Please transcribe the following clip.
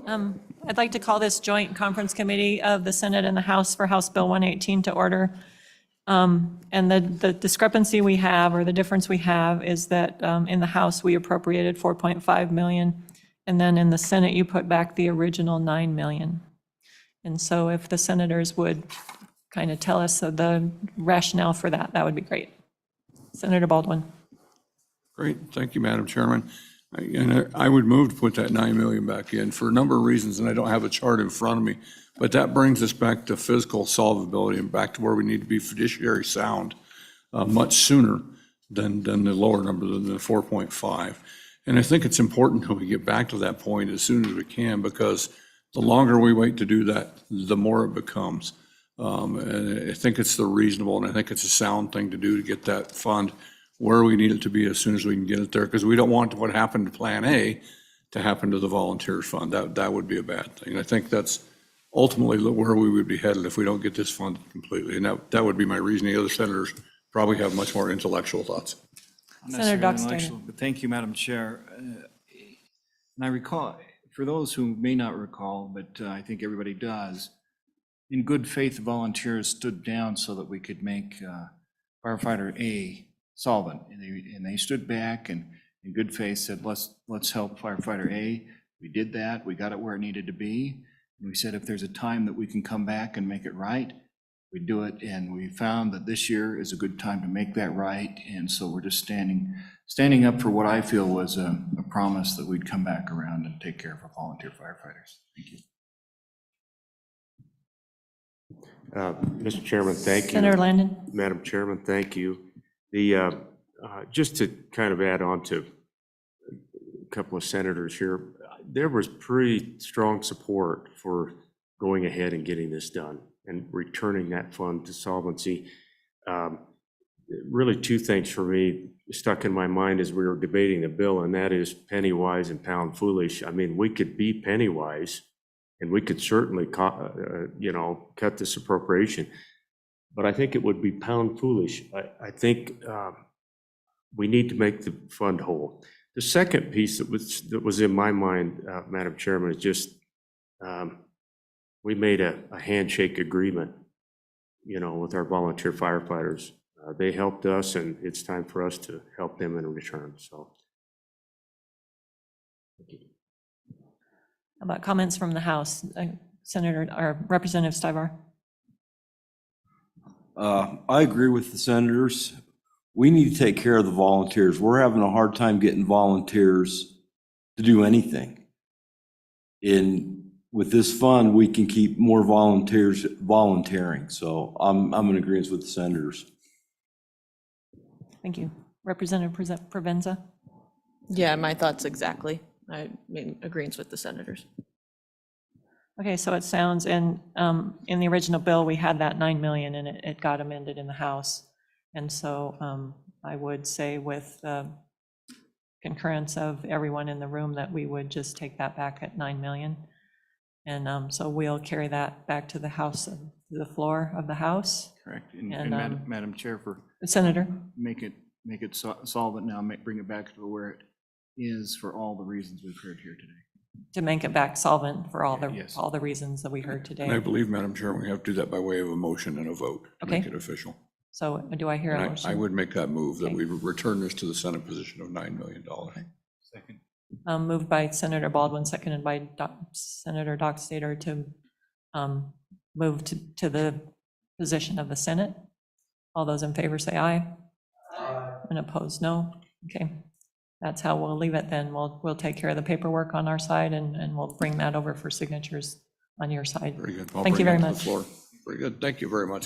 I'd like to call this joint conference committee of the Senate and the House for House Bill 118 to order. And the discrepancy we have, or the difference we have, is that in the House, we appropriated 4.5 million, and then in the Senate, you put back the original 9 million. And so if the senators would kind of tell us the rationale for that, that would be great. Senator Baldwin. Great, thank you, Madam Chairman. And I would move to put that 9 million back in for a number of reasons, and I don't have a chart in front of me, but that brings us back to fiscal solvability and back to where we need to be fiduciary sound much sooner than the lower number, than the 4.5. And I think it's important that we get back to that point as soon as we can, because the longer we wait to do that, the more it becomes. And I think it's the reasonable, and I think it's a sound thing to do to get that fund where we need it to be as soon as we can get it there, because we don't want what happened to Plan A to happen to the volunteers fund. That would be a bad thing. I think that's ultimately where we would be headed if we don't get this funded completely. And that would be my reason. The other senators probably have much more intellectual thoughts. Senator Dockstader. But thank you, Madam Chair. And I recall, for those who may not recall, but I think everybody does, in good faith, volunteers stood down so that we could make firefighter A solvent. And they stood back and in good faith said, let's help firefighter A. We did that. We got it where it needed to be. And we said, if there's a time that we can come back and make it right, we do it. And we found that this year is a good time to make that right. And so we're just standing up for what I feel was a promise that we'd come back around and take care of our volunteer firefighters. Thank you. Mr. Chairman, thank you. Senator Landon. Madam Chairman, thank you. Just to kind of add on to a couple of senators here, there was pretty strong support for going ahead and getting this done and returning that fund to solvency. Really two things for me stuck in my mind as we were debating the bill, and that is penny wise and pound foolish. I mean, we could be penny wise and we could certainly cut this appropriation, but I think it would be pound foolish. I think we need to make the fund whole. The second piece that was in my mind, Madam Chairman, is just we made a handshake agreement, with our volunteer firefighters. They helped us, and it's time for us to help them in return. So, thank you. How about comments from the House? Senator or Representative Stivar. I agree with the senators. We need to take care of the volunteers. We're having a hard time getting volunteers to do anything. With this fund, we can keep more volunteers volunteering. So I'm in agreement with the senators. Thank you. Representative Provenza. Yeah, my thoughts exactly. I mean, agreements with the senators. Okay, so it sounds, in the original bill, we had that 9 million and it got amended in the House. And so I would say with concurrence of everyone in the room that we would just take that back at 9 million. And so we'll carry that back to the House, to the floor of the House. Correct. And Madam Chair, for Senator. make it solvent now, bring it back to where it is for all the reasons we've heard here today. To make it back solvent for all Yes. the reasons that we heard today. And I believe, Madam Chairman, we have to do that by way of a motion and a vote to make it official. So do I hear a And motion? I would make that move, that Okay. we return this to the Senate position of $9 million. Second. Moved by Senator Baldwin, seconded by Senator Dockstader to move to the position of the Senate. All those in favor say aye. Aye. And opposed, no. Okay, that's how we'll leave it then. We'll take care of the paperwork on our side, and we'll bring that over for signatures on your side. Very good. Thank you very much. Very good. Thank you very much.